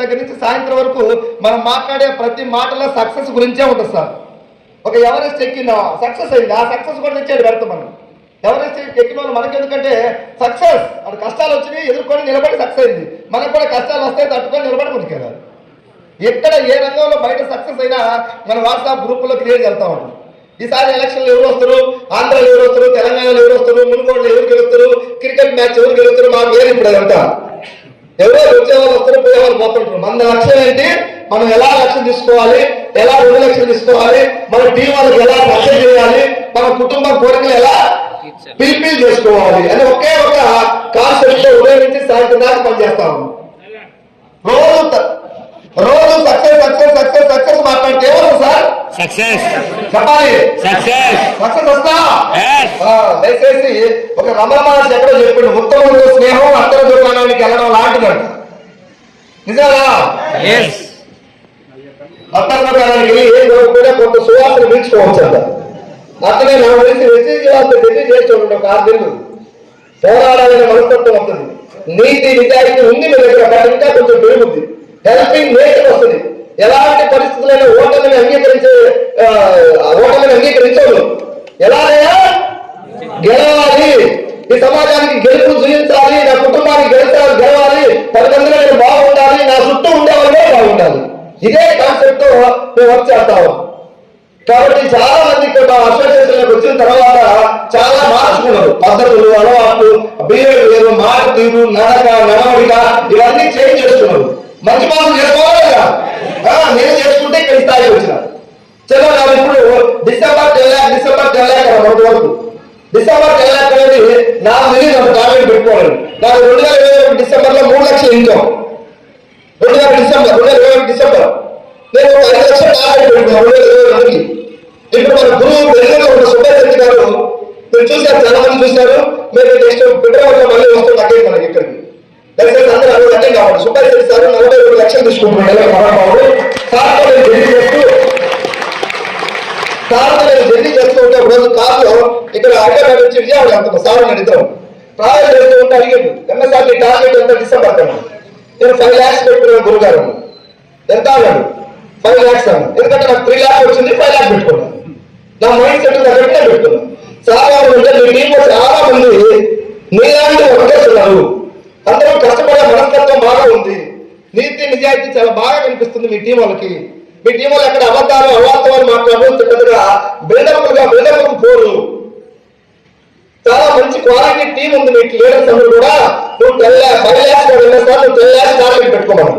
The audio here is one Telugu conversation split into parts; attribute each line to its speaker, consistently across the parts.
Speaker 1: దగ్గర నుంచి సాయంత్రం వరకు మనం మాట్లాడే ప్రతి మాటలో సక్సెస్ గురించే ఉంటుంది సార్. ఒక ఎవరెస్ట్ ఎక్కిందా, సక్సెస్ అయింది, ఆ సక్సెస్ కూడా తెచ్చేది పెడతాం మనం. ఎవరెస్ట్ ఎక్కిన వాళ్ళు మనకి ఎందుకంటే సక్సెస్ అది కష్టాలు వచ్చినాయి ఎదుర్కొని నిలబడి సక్సెస్ అయింది. మనకు కూడా కష్టాలు వస్తాయి తట్టుకొని నిలబడి ముందుకెళ్ళాలి. ఎక్కడ ఏ రంగంలో బయట సక్సెస్ అయినా మన వాట్సాప్ గ్రూపుల్లో క్రియేట్ చేస్తూ ఉంటాం. ఈసారి ఎలక్షన్లు ఎవరు వస్తారు, ఆంధ్రాలో ఎవరు వస్తారు, తెలంగాణలో ఎవరు వస్తారు, మునుగోడులో ఎవరు గెలుస్తారు, క్రికెట్ మ్యాచ్ ఎవరు గెలుస్తారు, మాకు ఏది ఇప్పుడు అదంతా ఎవరో వచ్చేవాళ్ళు వస్తారు, పోయేవాళ్ళు పోతుంటారు. మన లక్ష్యం ఏంటి, మనం ఎలా లక్ష్యం తీసుకోవాలి, ఎలా 2 లక్షలు తీసుకోవాలి, మన టీం వాళ్ళకి ఎలా రక్షణ చేయాలి, మన కుటుంబ కోరికలు ఎలా ఫిల్ఫిల్ చేసుకోవాలి అని ఒకే ఒక కాన్సెప్ట్ లో ఉదయం నుంచి సాయంత్రం దాకా పనిచేస్తాము. రోజు సక్సెస్ సక్సెస్ సక్సెస్ సక్సెస్ మాట్లాడితే ఎవరు సార్ సక్సెస్ చెప్పాలి, సక్సెస్ వస్తా. దయచేసి ఒక రమణ మహర్షి ఎక్కడో చెప్పిండు, ఉత్తమంలో స్నేహం అత్తర దుకాణానికి వెళ్ళడం లాంటిదంట. నిజంగా అత్తర దుకాణానికి వెళ్ళి ఏం కూడా కొంత సువాసన పీల్చుకోవచ్చు అంట. అక్కడే నాకు తెలిసి రెసిజీ చేస్తుండే ఒక 6 నెలలు పోరాడాలనే మనస్తత్వం వస్తుంది. నీతి నిజాయితీ ఉంది మీ దగ్గర, బట్ ఇంకా కొంచెం పెరుగుద్ది. హెల్పింగ్ నేచర్ వస్తుంది. ఎలాంటి పరిస్థితులైనా ఓటమిని అంగీకరించదు. ఎలాగైనా గెలవాలి, ఈ సమాజానికి గెలుపు చూపించాలి, నా కుటుంబానికి గెలవాలి, 10 మందిలో నేను బాగుండాలి, నా చుట్టూ ఉండేవాళ్ళే బాగుండాలి. ఇదే కాన్సెప్ట్ తో మేము వర్క్ చేస్తాము. కాబట్టి చాలా మంది మా అసోసియేషన్లకు వచ్చిన తర్వాత చాలా మార్చుకున్నారు. పద్ధతులు, అలవాట్లు, బిహేవియర్, మాట తీరు, నడక, నడవడిక ఇవన్నీ చేంజ్ చేస్తున్నారు. మంచి మార్పులు చేసుకోవాలి కదా, నేను చేసుకుంటే ఇక్కడ స్థాయికి వచ్చిన. చలో నాకు ఇప్పుడు డిసెంబర్ 10 లాక్ మొదటి వరకు డిసెంబర్ 10 లాక్ అనేది నాకు తెలియదు, అంత టార్గెట్ పెట్టుకోవాలి. నాకు 2021 డిసెంబర్ లో 3 లక్షలు ఇన్కమ్, 2021 డిసెంబర్ నేను 5 లక్షలు టార్గెట్ పెట్టుకున్నాను 2022కి. ఇప్పుడు మన గురువు బెంగళూరులో ఉన్న సుబ్బయ్య గారు మీరు చూశారు, చాలా మంది చూశారు. మీరు నెక్స్ట్ ఫిబ్రవరిలో మళ్ళీ వస్తుంది అటెండ్ మనకి ఇక్కడికి. దయచేసి అందరూ అడుగు అటెండ్ కావాలి. సుబ్బయ్య సార్ 42 లక్షలు తీసుకుంటున్నాడు మహాబాబు. సార్తో నేను జర్నీ చేస్తూ ఉంటే ఒక రోజు కార్లో ఇక్కడ హైదరాబాద్ నుంచి విజయవాడ వెళ్తాం. సార్ అడిగాం, ట్రావెల్ చేస్తూ ఉంటే అడిగాడు, ఎన్నసార్లు ఈ టార్గెట్ ఎంత డిసెంబర్ కన్నా నేను 5 lakhs పెట్టుకున్నాను గురుగారు. ఎంత అన్నాడు? 5 lakhs అన్నాను. ఎందుకంటే నాకు 3 lakhs వచ్చింది, 5 lakhs పెట్టుకున్నాను. నా మైండ్ సెట్ తగ్గట్టే పెట్టుకున్నాను. చాలా మంది మీ టీంలో చాలా మంది నీలాంటి వర్కర్స్ ఉన్నారు. అందరూ కష్టపడే మనస్తత్వం బాగా ఉంది, నీతి నిజాయితీ చాలా బాగా కనిపిస్తుంది మీ టీం వాళ్ళకి. మీ టీం వాళ్ళు ఎక్కడ అబద్ధాలు అవాస్తవాలు మాట్లాడడం పెద్దగా బిల్డప్లకు పోరు. చాలా మంచి క్వాలిటీ టీం ఉంది మీకు. లీడర్స్ అందరూ కూడా నువ్వు 5 lakhs వెళ్ళేస్తా, నువ్వు 10 lakhs టార్గెట్ పెట్టుకోమను.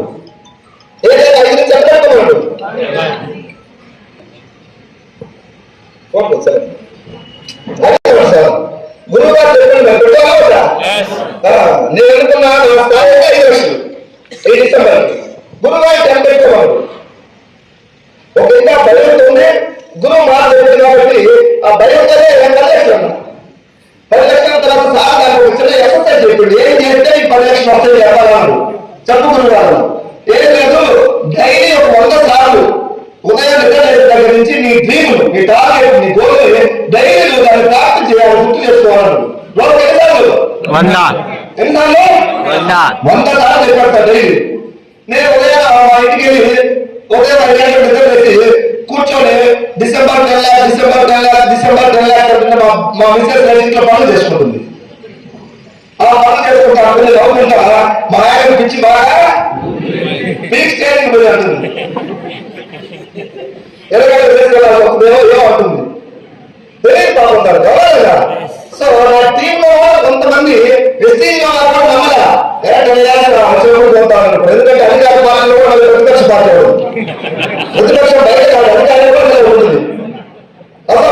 Speaker 1: ఏదైనా 5 నుంచి ఎంత పెట్టుకోమను. గురువు గారు చెప్పండి పెట్టాలా? నేను అనుకున్నా నా స్థాయి 5 లక్షలు ఈ డిసెంబర్. గురువు గారు 10 పెట్టుకోమను. ఒక ఇంకా భయంతో ఉంది, గురువు మాట చెప్పింది కాబట్టి ఆ భయంతోనే 2 లక్షలు అన్నా. 10 లక్షల తర్వాత సార్ నాకు వచ్చిన ఎక్సర్సైజ్ చెప్పింది, ఏం చేస్తే ఈ 10 లక్షలు వస్తాయి చెప్పాలను చెప్పుకున్నారు. ఏం లేదు, డైలీ ఒక 100 సార్లు ఉదయం దగ్గర నుంచి నీ డ్రీమ్, నీ టార్గెట్, నీ గోల్ డైలీ నువ్వు దాన్ని ప్రాక్టీస్ చేయాలి, గుర్తు చేసుకోవాలి. రోజు ఎన్నిసార్లు 100 సార్లు చెప్పాడు డైలీ. నేను ఉదయం మా ఇంటికి వెళ్ళి ఉదయం 5 గంటల నిద్ర పెట్టి కూర్చొని డిసెంబర్ 10 lakhs అంటే మా మిస్సెస్ ఇంట్లో పనులు చేసుకుంటుంది. ఆ పనులు చేసుకుంటా అవుతుంటా మా ఆయన పిచ్చి బాగా పీక్ స్టేజింగ్ పోయి అంటుంది. ఏమంటుంది తెలియదు బాగుంటారు కదా. సో నా టీమ్ లో కొంతమంది నమ్మలా పోతాను. ఎందుకంటే అధికార పాలనలో కూడా ప్రతిపక్ష పార్టీ ప్రతిపక్షం బయట కాదు, అధికారం కూడా ఉంటుంది. అసలు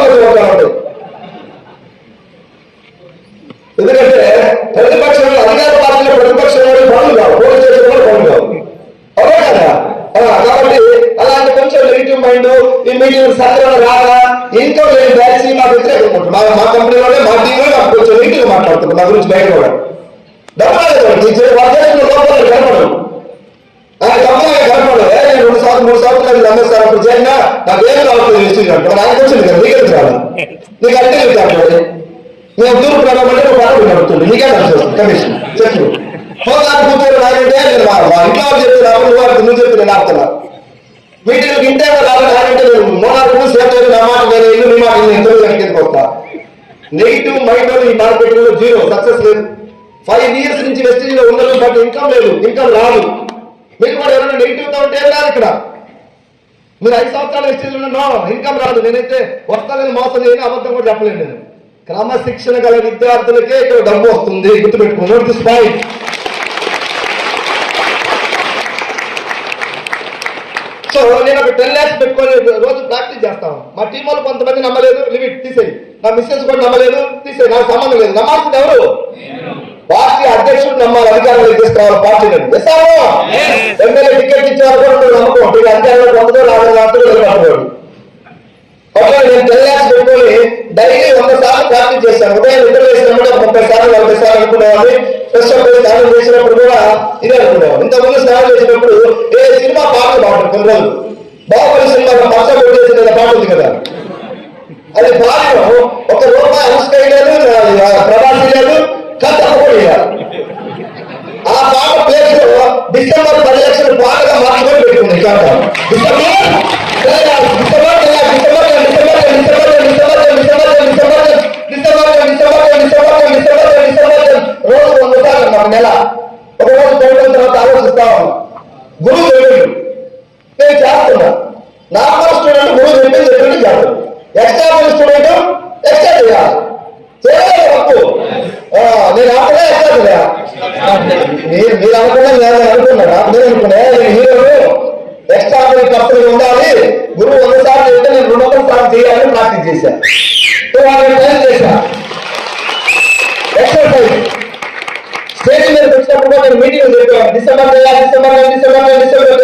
Speaker 1: ఎందుకంటే ప్రతిపక్షంలో అధికార పార్టీలో ప్రతిపక్షంలో పనులు కావు, పోలీస్ స్టేషన్ కూడా పనులు కావు. అవునా కదా? కాబట్టి అలాంటి కొంచెం నెగిటివ్ మైండ్ ఈ మీటింగ్ సత్రంలో రాగా ఇంకా లేని బ్యాచ్ మాకు వ్యతిరేకంగా ఉంటుంది. మా కంపెనీలోనే మా టీంలో నాకు కొంచెం నెగిటివ్ మాట్లాడుతుంది నా గురించి బయట కూడా. లోపల గడపడు కంపెనీ గడపడు. నేను 2 సంవత్సరాలు నమ్మేస్తాను అప్పుడు చేరినా నాకు ఏమి రావట్లేదు ఇస్తుంది. నాకు వచ్చింది కదా, నీకే రాదు, నీకు అంటే చెప్తాను. నేను దూరం రావడం నువ్వు పడకుండా నడుతుంది, నీకే నడుస్తుంది కమిషన్ చెప్పు. నాకు కూతురు రాయంటే నేను మా ఇంట్లో చెప్తున్నాను, నువ్వు చెప్తున్నా నాకుతున్నా మీటింగ్కి ఇంటే రావాలంటే నేను మోనార్కు సేపు నా మాట నేను ఇల్లు మీ మాట ఎంతో వెనక్కి వస్తా. నెగిటివ్ మైండ్ ఈ మార్కెటింగ్ లో జీరో సక్సెస్ లేదు. 5 years నుంచి వెస్టేజ్ లో ఉండదు, బట్ ఇన్కమ్ లేదు, ఇన్కమ్ రాదు. మీరు కూడా ఎవరైనా నెగిటివ్ తో ఉంటే ఏం రాదు ఇక్కడ. మీరు 5 సంవత్సరాలు వెస్టేజ్ లో ఇన్కమ్ రాదు. నేనైతే వస్తానని మోసం చేయని అబద్ధం కూడా చెప్పలేను. నేను క్రమశిక్షణ గల విద్యార్థులకే ఇక్కడ డబ్బు వస్తుంది, గుర్తుపెట్టుకో. Note this point. సో నేను ఒక 10 lakhs పెట్టుకొని రోజు ప్రాక్టీస్ చేస్తాను. మా టీం వాళ్ళు కొంతమంది నమ్మలేదు, లిమిట్ తీసేయి. నా మిస్సెస్ కూడా నమ్మలేదు, తీసేయి. నాకు సంబంధం లేదు. నమ్మాల్సింది ఎవరు? పార్టీ అధ్యక్షుడు నమ్మాలి, అధికారంలో తీసుకోవాలి పార్టీని. ఎమ్మెల్యే టికెట్ ఇచ్చేవారు కూడా మీరు నమ్మకం. ఇక అధికారంలో పొందడం రాదు. అట్లా నేను 10 lakhs పెట్టుకొని డైలీ 100 సార్లు ప్రాక్టీస్ చేశాను. ఉదయం నిద్ర వేసినప్పుడు 30 సార్లు 40 సార్లు అనుకునేవాడిని. ఫ్రెష్ అప్ స్నానం చేసినప్పుడు కూడా ఇదే అనుకునేవాడు. ఇంతకుముందు స్నానం చేసినప్పుడు సినిమా పాటలు పాడు కొన్ని రోజులు. బాహుబలి సినిమా పచ్చ కొట్టేసిన పాట ఉంది కదా, అది పాడడం. 1 రూపాయి అనుష్కై లేదు, ప్రభాసి లేదు, కథ కూడా లేదు. ఆ పాట ప్లేస్ లో డిసెంబర్ 10 లక్షల పాటగా మార్చుకొని పెట్టుకుంది. రోజు 100 సార్లు అన్నమాట. నెల ఒక రోజు పోయిన తర్వాత ఆలోచిస్తాను. గురువు చెప్పాడు, నేను చేస్తున్నా. నార్మల్ స్టూడెంట్ గురువు చెప్పింది చేస్తాడు. ఎక్స్ట్రా స్టూడెంట్ ఎక్స్ట్రా చేయాలి. చేయలేదు తప్పు. నేను ఆపలే ఎక్స్ట్రా చేయాలి. మీరు అనుకున్నా నేను అనుకున్నారా? నేను అనుకున్నా నేను హీరోలు ఎక్స్ట్రా ఖర్చులు ఉండాలి. గురువు 100 సార్లు చెప్తే నేను 200 సార్లు చేయాలని ప్రాక్టీస్ చేశాను. ట్రైన్ చేశా. ఎక్సర్సైజ్ స్టేజ్ మీద వచ్చినప్పుడు నేను మీటింగ్ చెప్పాను. డిసెంబర్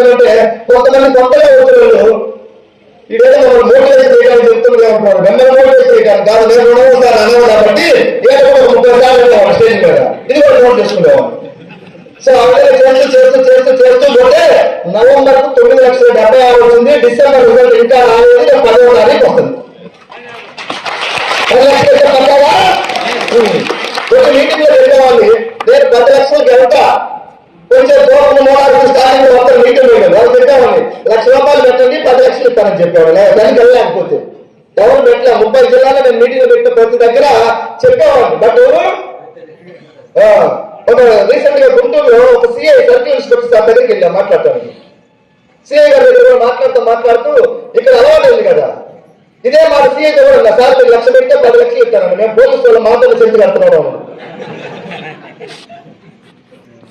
Speaker 1: అంటే కొంతమంది కొత్తగా వచ్చేవాళ్ళు ఇదేదో మనం మోటివేషన్ చేయడానికి చెప్తుండగా ఉంటారు. మిమ్మల్ని మోటివేషన్ చేయడానికి కాదు. నేను 200 సార్లు అనేవాడు కాబట్టి ఏదో కూడా 30 సార్లు ఉండేవాడు స్టేజ్ మీద. ఇది కూడా నోట్ చేసుకునేవాడు. సో అలాగే చేస్తూ పోతే నవంబర్ 9,70,000 వచ్చింది. డిసెంబర్ రిజల్ట్ ఇంకా రాలేదు. 10వ తారీఖు వస్తుంది. 10 లక్షలు పడ్డాగా ఒక మీటింగ్ లో పెట్టేవాళ్ళు. నేను 10 లక్షలకి వెళ్తా, కొంచెం దూరం మోడాలు స్టార్టింగ్ మొత్తం మీటింగ్ వెళ్ళాను. వాళ్ళు పెట్టేవాళ్ళని ₹1,00,000 పెట్టండి 10 లక్షలు ఇస్తానని చెప్పేవాళ్ళు. దానికి వెళ్ళలేకపోతే ఎవరు పెట్టలే. 30 జిల్లాలో నేను మీటింగ్ పెట్టిన ప్రతి దగ్గర చెప్పేవాళ్ళు. బట్ ఒక రీసెంట్ గా గుంటూరులో ఒక సిఐ సర్కిల్ ఇన్స్పెక్టర్ సార్ దగ్గరికి వెళ్ళా మాట్లాడటానికి. సిఐ గారి దగ్గర మాట్లాడుతూ ఇక్కడ అలవాటు ఉంది కదా, ఇదే మాట సిఐ కూడా సార్ మీరు 1,00,000 పెడితే 10 లక్షలు ఇస్తాను. మేము పోలీసు వాళ్ళ మాటలు చెంది కడుతున్నాను.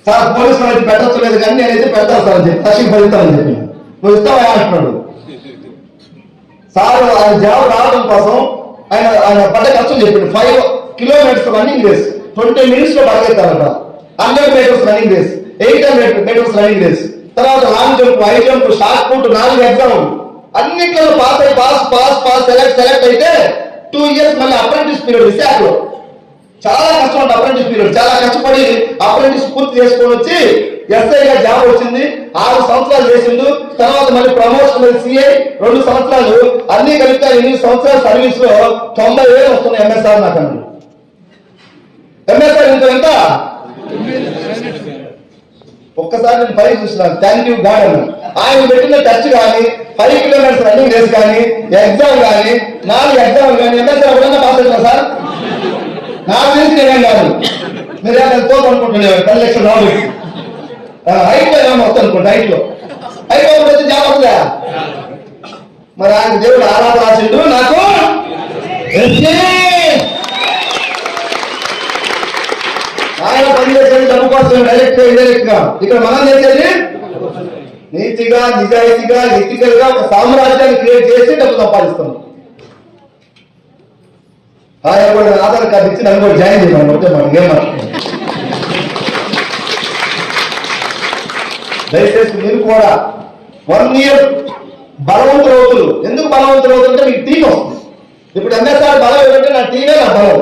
Speaker 1: సార్ పోలీసు వాళ్ళకి పెట్టచ్చు లేదు కానీ నేనైతే పెడతాను సార్ అని చెప్పి లక్షకి పెడతానని చెప్పి నువ్వు ఇస్తావా అంటున్నాడు. సార్ ఆయన జాబ్ రావడం కోసం ఆయన పడ్డ ఖర్చు చెప్పిండు. 5 kilometers రన్నింగ్ రేస్ 20 minutes లో పరిగెత్తాలంట. 100 meters running race, 800 meters running race, తర్వాత long jump, high jump, shot put, 4 exam అన్నిట్లో పాస్ సెలెక్ట్ అయితే 2 years మళ్ళీ అప్రెంటిస్ పీరియడ్ విశాఖలో. చాలా కష్టం ఉంటుంది అప్రెంటిస్ పీరియడ్. చాలా కష్టపడి అప్రెంటిస్ పూర్తి చేసుకొని వచ్చి ఎస్ఐగా జాబ్ వచ్చింది. 6 సంవత్సరాలు చేసిండు. తర్వాత మళ్ళీ ప్రమోషన్ సిఐ 2 సంవత్సరాలు. అన్ని కలిపితే 8 సంవత్సరాల సర్వీస్ లో 90,000 వస్తున్నాయి ఎంఎస్ఆర్ నాకు అన్నాడు. ఎంఎస్ఆర్ ఎంత? ఒక్కసారి నేను పైకి చూసినాను. థ్యాంక్ యూ గాడ్ అన్నాను. ఆయన పెట్టిన టచ్ కానీ 5 kilometers రన్నింగ్ రేస్ కానీ ఎగ్జామ్ కానీ 4 ఎగ్జామ్ కానీ ఎంఎస్ఆర్ ఎవరైనా పాస్ అవుతున్నా సార్? నాకు తెలిసి నేనేం కాదు. మీరు పోతు అనుకుంటున్నాను 10 లక్షలు రాదు. హైట్ లో ఏమో వస్తుంది అనుకుంటా. హైట్ లో వచ్చి జాబ్ అవుతుందా? మరి ఆయన దేవుడు ఆరాధన రాసిండు నాకు. ఆయన పనిచేసేది డబ్బు కోసం డైరెక్ట్ గా. ఇక్కడ మనం చేసేది నీతిగా, నిజాయితీగా, ఎథికల్ గా ఒక సామ్రాజ్యాన్ని క్రియేట్ చేసి డబ్బు సంపాదిస్తాం. ఆయన కూడా ఆధార్ కార్డు ఇచ్చి నన్ను కూడా జాయిన్ చేయమని ఒకటే మనకి ఏం మాట్లాడుతుంది. దయచేసి మీరు కూడా 1 year బలవంతులు అవుతులు. ఎందుకు బలవంతులు అవుతుంటే మీకు టీం వస్తుంది. ఇప్పుడు ఎంఎస్ఆర్ బలం ఏంటంటే నా టీమే నా బలం.